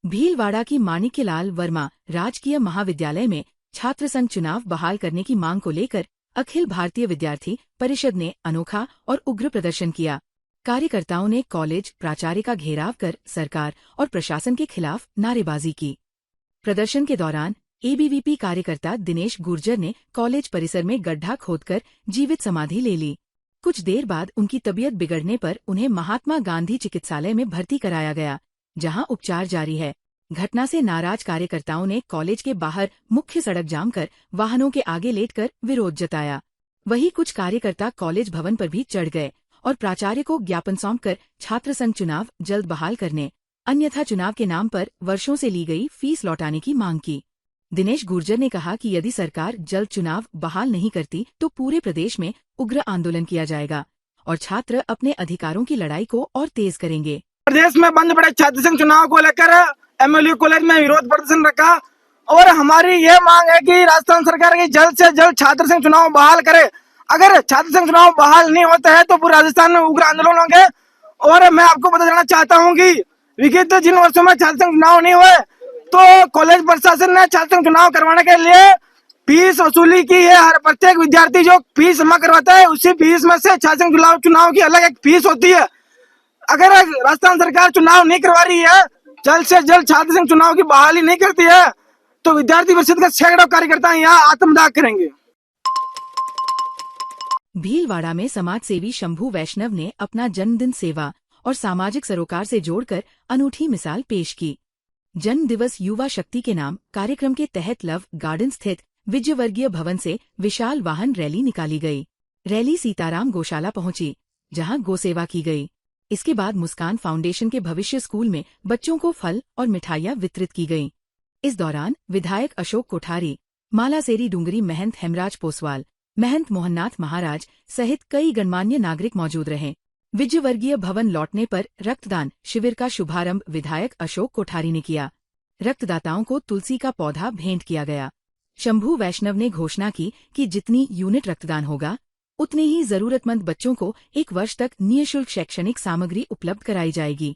भीलवाड़ा की माणिक्यलाल वर्मा राजकीय महाविद्यालय में छात्र संघ चुनाव बहाल करने की मांग को लेकर अखिल भारतीय विद्यार्थी परिषद ने अनोखा और उग्र प्रदर्शन किया। कार्यकर्ताओं ने कॉलेज प्राचार्य का घेराव कर सरकार और प्रशासन के खिलाफ नारेबाजी की। प्रदर्शन के दौरान एबीवीपी कार्यकर्ता दिनेश गुर्जर ने कॉलेज परिसर में गड्ढा खोदकर जीवित समाधि ले ली। कुछ देर बाद उनकी तबीयत बिगड़ने पर उन्हें महात्मा गांधी चिकित्सालय में भर्ती कराया गया, जहां उपचार जारी है। घटना से नाराज कार्यकर्ताओं ने कॉलेज के बाहर मुख्य सड़क जाम कर वाहनों के आगे लेटकर विरोध जताया। वहीं कुछ कार्यकर्ता कॉलेज भवन पर भी चढ़ गए और प्राचार्य को ज्ञापन सौंपकर छात्र संघ चुनाव जल्द बहाल करने, अन्यथा चुनाव के नाम पर वर्षों से ली गई फीस लौटाने की मांग की। दिनेश गुर्जर ने कहा कि यदि सरकार जल्द चुनाव बहाल नहीं करती तो पूरे प्रदेश में उग्र आंदोलन किया जाएगा और छात्र अपने अधिकारों की लड़ाई को और तेज करेंगे। प्रदेश में बंद पड़े छात्र संघ चुनाव को लेकर एमएलयू कॉलेज में विरोध प्रदर्शन रखा और हमारी यह मांग है कि राजस्थान सरकार की जल्द से जल्द छात्र संघ चुनाव बहाल करे। अगर छात्र संघ चुनाव बहाल नहीं होता है तो पूरे राजस्थान में उग्र आंदोलन होंगे। और मैं आपको बता देना चाहता हूं कि विगत जिन वर्षों में छात्र संघ चुनाव नहीं हुए तो कॉलेज प्रशासन ने छात्र संघ चुनाव करवाने के लिए फीस वसूली की है। हर प्रत्येक विद्यार्थी जो फीस जमा करवाता है उसी फीस में से छात्र संघ चुनाव की अलग एक फीस होती है। अगर राजस्थान सरकार चुनाव नहीं करवा रही है, जल्द से जल्द छात्र संघ चुनाव की बहाली नहीं करती है तो विद्यार्थी परिषद के सैकड़ों कार्यकर्ता यहाँ आत्मदाह करेंगे। भीलवाड़ा में समाजसेवी शंभू वैष्णव ने अपना जन्मदिन सेवा और सामाजिक सरोकार से जोड़कर अनूठी मिसाल पेश की। जन्म दिवस युवा शक्ति के नाम कार्यक्रम के तहत लव गार्डन स्थित विजयवर्गीय भवन से विशाल वाहन रैली निकाली गई। रैली सीताराम गौशाला पहुंची, जहां गौसेवा की गई। इसके बाद मुस्कान फाउंडेशन के भविष्य स्कूल में बच्चों को फल और मिठाइयां वितरित की गईं। इस दौरान विधायक अशोक कोठारी, मालासेरी डूंगरी महंत हेमराज पोसवाल, महंत मोहननाथ महाराज सहित कई गणमान्य नागरिक मौजूद रहे। विजयवर्गीय भवन लौटने पर रक्तदान शिविर का शुभारंभ विधायक अशोक कोठारी ने किया। रक्तदाताओं को तुलसी का पौधा भेंट किया गया। शंभू वैष्णव ने घोषणा की कि जितनी यूनिट रक्तदान होगा उतने ही जरूरतमंद बच्चों को 1 वर्ष तक निःशुल्क शैक्षणिक सामग्री उपलब्ध कराई जाएगी।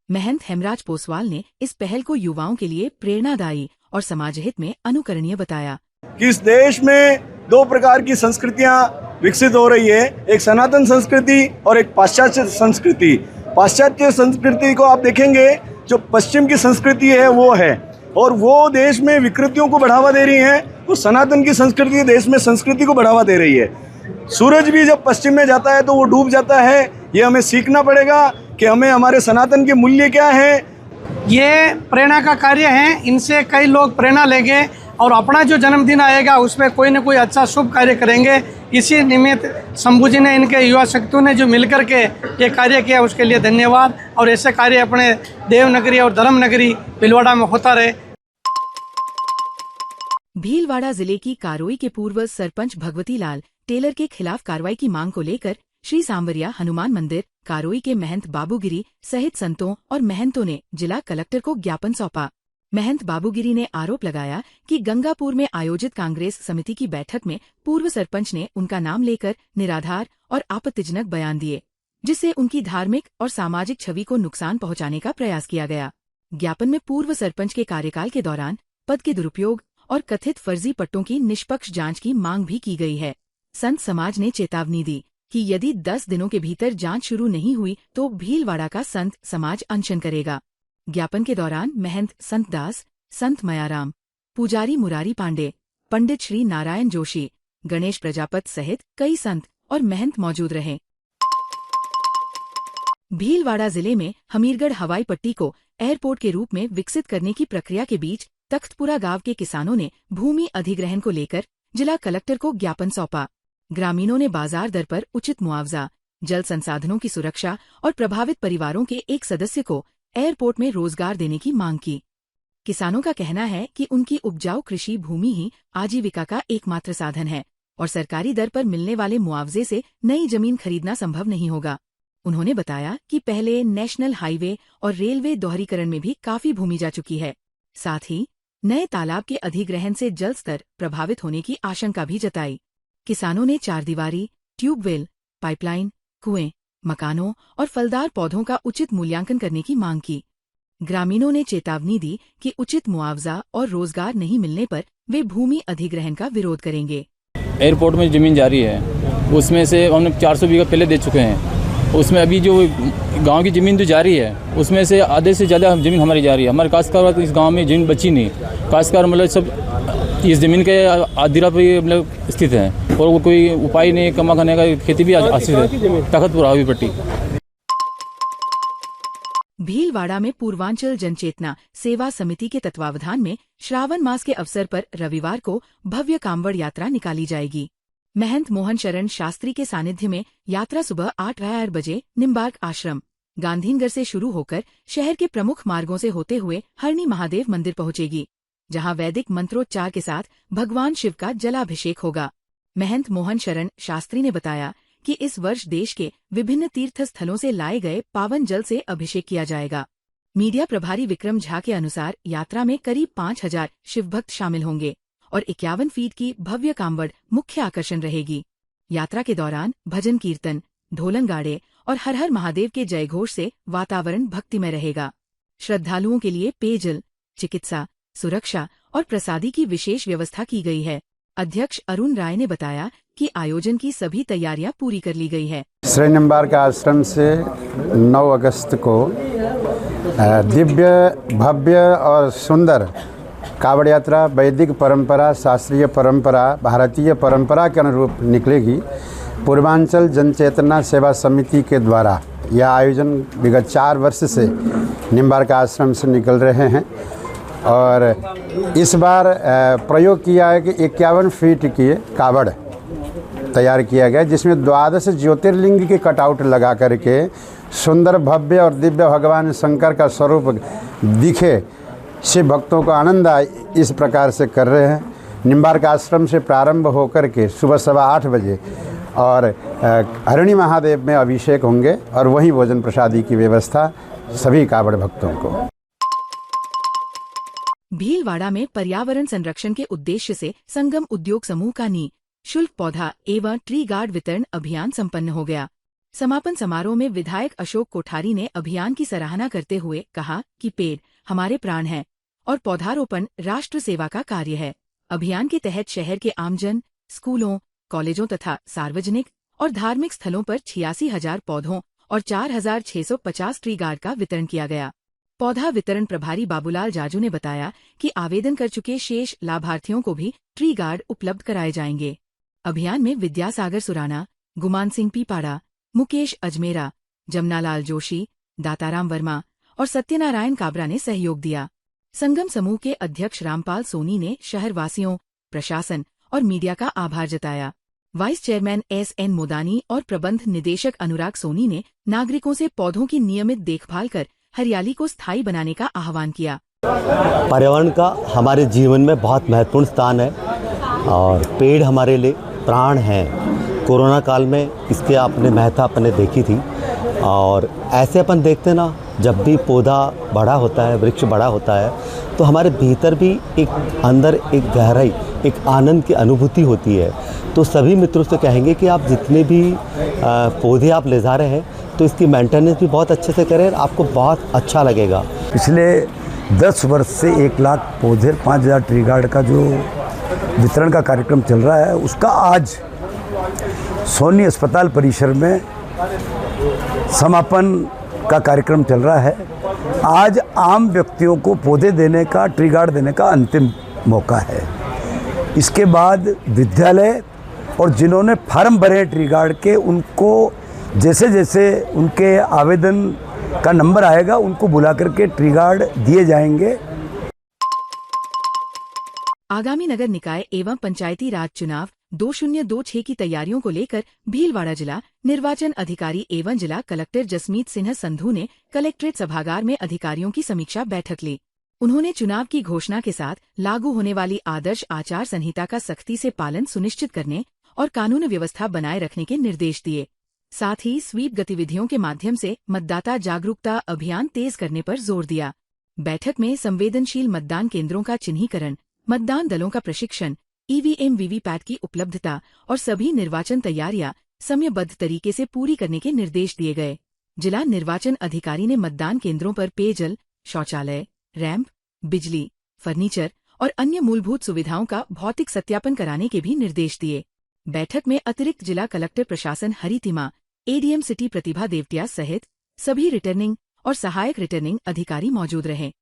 महंत हेमराज पोसवाल ने इस पहल को युवाओं के लिए प्रेरणादायी और समाज हित में अनुकरणीय बताया। कि इस देश में 2 प्रकार की संस्कृतियां विकसित हो रही है, एक सनातन संस्कृति और एक पाश्चात्य संस्कृति। पाश्चात्य संस्कृति को आप देखेंगे, जो पश्चिम की संस्कृति है वो है, और वो देश में विकृतियों को बढ़ावा दे रही है, और सनातन की संस्कृति देश में संस्कृति को बढ़ावा दे रही है। सूरज भी जब पश्चिम में जाता है तो वो डूब जाता है। ये हमें सीखना पड़ेगा कि हमें हमारे सनातन के मूल्य क्या है। ये प्रेरणा का कार्य है, इनसे कई लोग प्रेरणा लेंगे और अपना जो जन्मदिन आएगा उसमें कोई न कोई अच्छा शुभ कार्य करेंगे। इसी निमित्त शंभू जी ने, इनके युवा शक्तियों ने जो मिलकर के ये कार्य किया उसके लिए धन्यवाद। और ऐसे कार्य अपने देवनगरी और धर्मनगरी भीलवाड़ा में होता रहे। भीलवाड़ा जिले की कारोई के पूर्व सरपंच भगवती लाल टेलर के खिलाफ कार्रवाई की मांग को लेकर श्री सांवरिया हनुमान मंदिर कारोई के महंत बाबूगिरी सहित संतों और महंतों ने जिला कलेक्टर को ज्ञापन सौंपा। महंत बाबूगिरी ने आरोप लगाया कि गंगापुर में आयोजित कांग्रेस समिति की बैठक में पूर्व सरपंच ने उनका नाम लेकर निराधार और आपत्तिजनक बयान दिए, जिससे उनकी धार्मिक और सामाजिक छवि को नुकसान पहुंचाने का प्रयास किया गया। ज्ञापन में पूर्व सरपंच के कार्यकाल के दौरान पद के दुरुपयोग और कथित फर्जी पट्टों की निष्पक्ष जांच की मांग भी की गई है। संत समाज ने चेतावनी दी कि यदि 10 दिनों के भीतर जांच शुरू नहीं हुई तो भीलवाड़ा का संत समाज अनशन करेगा। ज्ञापन के दौरान महंत संत दास, संत मयाराम, पुजारी मुरारी पांडे, पंडित श्री नारायण जोशी, गणेश प्रजापत सहित कई संत और महंत मौजूद रहे। भीलवाड़ा जिले में हमीरगढ़ हवाई पट्टी को एयरपोर्ट के रूप में विकसित करने की प्रक्रिया के बीच तख्तपुरा गांव के किसानों ने भूमि अधिग्रहण को लेकर जिला कलेक्टर को ज्ञापन सौंपा। ग्रामीणों ने बाजार दर पर उचित मुआवजा, जल संसाधनों की सुरक्षा और प्रभावित परिवारों के एक सदस्य को एयरपोर्ट में रोजगार देने की मांग की। किसानों का कहना है कि उनकी उपजाऊ कृषि भूमि ही आजीविका का एकमात्र साधन है और सरकारी दर पर मिलने वाले मुआवजे से नई जमीन खरीदना संभव नहीं होगा। उन्होंने बताया कि पहले नेशनल हाईवे और रेलवे दोहरीकरण में भी काफी भूमि जा चुकी है। साथ ही नए तालाब के अधिग्रहण से जल स्तर प्रभावित होने की आशंका भी जताई। किसानों ने चारदीवारी, ट्यूबवेल, पाइपलाइन, कुएं, मकानों और फलदार पौधों का उचित मूल्यांकन करने की मांग की। ग्रामीणों ने चेतावनी दी कि उचित मुआवजा और रोजगार नहीं मिलने पर वे भूमि अधिग्रहण का विरोध करेंगे। एयरपोर्ट में ज़मीन जारी है, उसमें से हमने 400 बीघा पहले दे चुके हैं। उसमें अभी जो गांव की ज़मीन जो जारी है उसमें से आधे से ज़्यादा ज़मीन हमारी जा रही है। हमारे काश्तकार इस गांव में ज़मीन बची नहीं। काश्तकार मतलब सब इस ज़मीन के आदिरा पर मतलब स्थित है और वो कोई उपाय नहीं, कमा खाने का खेती भी आश्रित है। तखतपुर हावी पट्टी। भीलवाड़ा में पूर्वांचल जनचेतना सेवा समिति के तत्वावधान में श्रावण मास के अवसर पर रविवार को भव्य कांवड़ यात्रा निकाली जाएगी। महंत मोहन शरण शास्त्री के सानिध्य में यात्रा सुबह 8 बजे निम्बार्क आश्रम गांधीनगर से शुरू होकर शहर के प्रमुख मार्गों से होते हुए हरणी महादेव मंदिर पहुंचेगी, जहां वैदिक मंत्रोच्चार के साथ भगवान शिव का जलाभिषेक होगा। महंत मोहन शरण शास्त्री ने बताया कि इस वर्ष देश के विभिन्न तीर्थ स्थलों से लाए गए पावन जल से अभिषेक किया जाएगा। मीडिया प्रभारी विक्रम झा के अनुसार यात्रा में करीब 5000 शिवभक्त शामिल होंगे और 51 फीट की भव्य कांवड़ मुख्य आकर्षण रहेगी। यात्रा के दौरान भजन कीर्तन, ढोलन गाड़े और हर हर महादेव के जयघोष से वातावरण भक्तिमय रहेगा। श्रद्धालुओं के लिए पेयजल, चिकित्सा, सुरक्षा और प्रसादी की विशेष व्यवस्था की गई है। अध्यक्ष अरुण राय ने बताया कि आयोजन की सभी तैयारियां पूरी कर ली गई है। श्री निम्बार्क आश्रम से 9 अगस्त को दिव्य, भव्य और सुंदर कावड़ यात्रा वैदिक परंपरा, शास्त्रीय परंपरा, भारतीय परंपरा के अनुरूप निकलेगी। पूर्वांचल जनचेतना सेवा समिति के द्वारा यह आयोजन विगत 4 वर्ष से निम्बार्क आश्रम से निकल रहे हैं और इस बार प्रयोग किया है कि 51 फीट की कावड़ तैयार किया गया, जिसमें 12 ज्योतिर्लिंग के कटआउट लगा करके सुंदर, भव्य और दिव्य भगवान शंकर का स्वरूप दिखे, शिव भक्तों को आनंद आए, इस प्रकार से कर रहे हैं। निम्बार्क आश्रम से प्रारंभ होकर के सुबह 8:15 बजे और हरणी महादेव में अभिषेक होंगे और वहीं भोजन प्रसादी की व्यवस्था सभी कावड़ भक्तों को। भीलवाड़ा में पर्यावरण संरक्षण के उद्देश्य से संगम उद्योग समूह का निःशुल्क पौधा एवं ट्री गार्ड वितरण अभियान संपन्न हो गया। समापन समारोह में विधायक अशोक कोठारी ने अभियान की सराहना करते हुए कहा कि पेड़ हमारे प्राण हैं और पौधारोपण राष्ट्र सेवा का कार्य है। अभियान के तहत शहर के आमजन, स्कूलों, कॉलेजों तथा सार्वजनिक और धार्मिक स्थलों पर 86,000 पौधों और 4,650 ट्री गार्ड का वितरण किया गया। पौधा वितरण प्रभारी बाबूलाल जाजू ने बताया कि आवेदन कर चुके शेष लाभार्थियों को भी ट्री गार्ड उपलब्ध कराए जाएंगे। अभियान में विद्यासागर सुराना, गुमान सिंह पीपाड़ा, मुकेश अजमेरा, जमनालाल जोशी, दाताराम वर्मा और सत्यनारायण काबरा ने सहयोग दिया। संगम समूह के अध्यक्ष रामपाल सोनी ने शहरवासियों, प्रशासन और मीडिया का आभार जताया। वाइस चेयरमैन SN मोदानी और प्रबंध निदेशक अनुराग सोनी ने नागरिकों से पौधों की नियमित देखभाल कर हरियाली को स्थायी बनाने का आह्वान किया। पर्यावरण का हमारे जीवन में बहुत महत्वपूर्ण स्थान है और पेड़ हमारे लिए प्राण हैं। कोरोना काल में इसके आपने महत्ता अपने देखी थी और ऐसे अपन देखते ना, जब भी पौधा बड़ा होता है, वृक्ष बड़ा होता है तो हमारे भीतर भी एक अंदर एक गहराई, एक आनंद की अनुभूति होती है। तो सभी मित्रों से कहेंगे कि आप जितने भी पौधे आप ले जा रहे हैं तो इसकी मेंटेनेंस भी बहुत अच्छे से करें, आपको बहुत अच्छा लगेगा। पिछले 10 वर्ष से 1 लाख पौधे, 5,000 ट्री गार्ड का जो वितरण का कार्यक्रम चल रहा है, उसका आज सोनी अस्पताल परिसर में समापन का कार्यक्रम चल रहा है। आज आम व्यक्तियों को पौधे देने का, ट्री गार्ड देने का अंतिम मौका है। इसके बाद विद्यालय और जिन्होंने फार्म भरे ट्री गार्ड के, उनको जैसे जैसे उनके आवेदन का नंबर आएगा उनको बुला करके ट्री गार्ड दिए जाएंगे। आगामी नगर निकाय एवं पंचायती राज चुनाव 2026 की तैयारियों को लेकर भीलवाड़ा जिला निर्वाचन अधिकारी एवं जिला कलेक्टर जसमीत सिन्हा संधू ने कलेक्ट्रेट सभागार में अधिकारियों की समीक्षा बैठक ली। उन्होंने चुनाव की घोषणा के साथ लागू होने वाली आदर्श आचार संहिता का सख्ती से पालन सुनिश्चित करने और कानून व्यवस्था बनाए रखने के निर्देश दिए। साथ ही स्वीप गतिविधियों के माध्यम से मतदाता जागरूकता अभियान तेज करने पर जोर दिया। बैठक में संवेदनशील मतदान केंद्रों का चिन्हीकरण, मतदान दलों का प्रशिक्षण, EVM वीवीपैट की उपलब्धता और सभी निर्वाचन तैयारियां समयबद्ध तरीके से पूरी करने के निर्देश दिए गए। जिला निर्वाचन अधिकारी ने मतदान केंद्रों पर पेयजल, शौचालय, रैंप, बिजली, फर्नीचर और अन्य मूलभूत सुविधाओं का भौतिक सत्यापन कराने के भी निर्देश दिए। बैठक में अतिरिक्त जिला कलेक्टर प्रशासन हरितिमा, एडीएम सिटी प्रतिभा देवटिया सहित सभी रिटर्निंग और सहायक रिटर्निंग अधिकारी मौजूद रहे।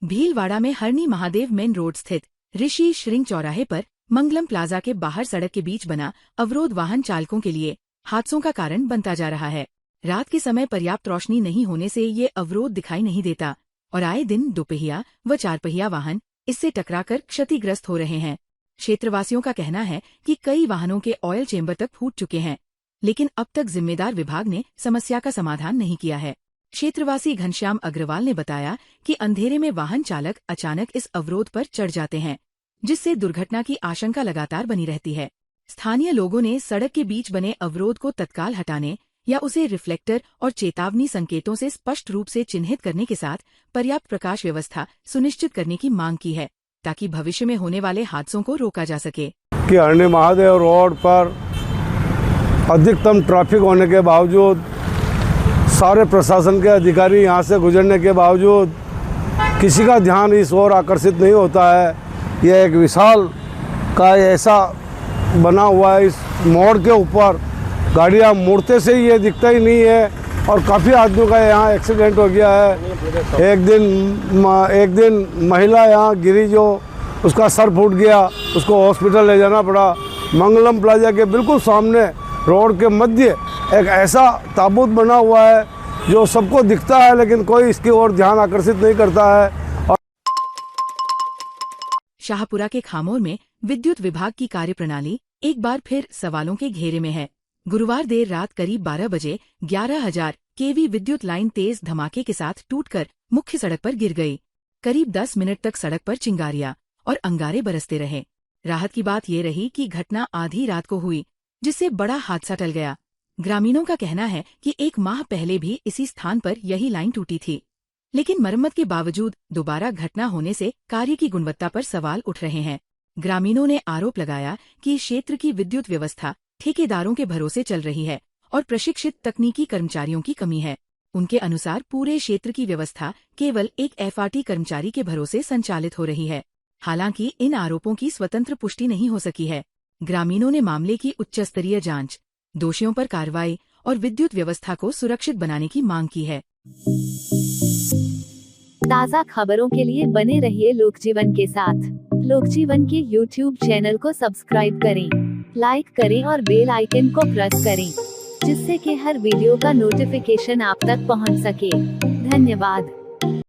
भीलवाड़ा में हरनी महादेव मेन रोड स्थित ऋषि श्रृंग चौराहे पर मंगलम प्लाजा के बाहर सड़क के बीच बना अवरोध वाहन चालकों के लिए हादसों का कारण बनता जा रहा है। रात के समय पर्याप्त रोशनी नहीं होने से ये अवरोध दिखाई नहीं देता और आए दिन दोपहिया व चारपहिया वाहन इससे टकराकर क्षतिग्रस्त हो रहे हैं। क्षेत्रवासियों का कहना है कि कई वाहनों के ऑयल चेंबर तक फूट चुके हैं, लेकिन अब तक जिम्मेदार विभाग ने समस्या का समाधान नहीं किया है। क्षेत्रवासी घनश्याम अग्रवाल ने बताया कि अंधेरे में वाहन चालक अचानक इस अवरोध पर चढ़ जाते हैं, जिससे दुर्घटना की आशंका लगातार बनी रहती है। स्थानीय लोगों ने सड़क के बीच बने अवरोध को तत्काल हटाने या उसे रिफ्लेक्टर और चेतावनी संकेतों से स्पष्ट रूप से चिन्हित करने के साथ पर्याप्त प्रकाश व्यवस्था सुनिश्चित करने की मांग की है, ताकि भविष्य में होने वाले हादसों को रोका जा सके। कि हरनी महादेव रोड पर अधिकतम ट्रैफिक होने के बावजूद, सारे प्रशासन के अधिकारी यहाँ से गुजरने के बावजूद किसी का ध्यान इस ओर आकर्षित नहीं होता है। यह एक विशाल का ऐसा बना हुआ है, इस मोड़ के ऊपर गाड़ियाँ मुड़ते से ही ये दिखता ही नहीं है और काफ़ी आदमियों का यहाँ एक्सीडेंट हो गया है। एक दिन महिला यहाँ गिरी, जो उसका सर फूट गया, उसको हॉस्पिटल ले जाना पड़ा। मंगलम प्लाजा के बिल्कुल सामने रोड के मध्य एक ऐसा ताबूत बना हुआ है जो सबको दिखता है, लेकिन कोई इसकी ओर ध्यान आकर्षित नहीं करता है। शाहपुरा के खामोर में विद्युत विभाग की कार्यप्रणाली एक बार फिर सवालों के घेरे में है। गुरुवार देर रात करीब 12 बजे 11,000 केवी विद्युत लाइन तेज धमाके के साथ टूटकर मुख्य सड़क पर गिर गई। करीब 10 मिनट तक सड़क पर चिंगारियां और अंगारे बरसते रहे। राहत की बात ये रही कि घटना आधी रात को हुई, जिससे बड़ा हादसा टल गया। ग्रामीणों का कहना है कि 1 माह पहले भी इसी स्थान पर यही लाइन टूटी थी, लेकिन मरम्मत के बावजूद दोबारा घटना होने से कार्य की गुणवत्ता पर सवाल उठ रहे हैं। ग्रामीणों ने आरोप लगाया कि क्षेत्र की विद्युत व्यवस्था ठेकेदारों के भरोसे चल रही है और प्रशिक्षित तकनीकी कर्मचारियों की कमी है। उनके अनुसार पूरे क्षेत्र की व्यवस्था केवल एक एफआरटी कर्मचारी के भरोसे संचालित हो रही है। हालांकि इन आरोपों की स्वतंत्र पुष्टि नहीं हो सकी है। ग्रामीणों ने मामले की उच्च स्तरीय जांच, दोषियों पर कार्रवाई और विद्युत व्यवस्था को सुरक्षित बनाने की मांग की है। ताज़ा खबरों के लिए बने रहिए लोकजीवन के साथ। लोकजीवन के YouTube चैनल को सब्सक्राइब करें, लाइक करें और बेल आइकन को प्रेस करें, जिससे कि हर वीडियो का नोटिफिकेशन आप तक पहुंच सके। धन्यवाद।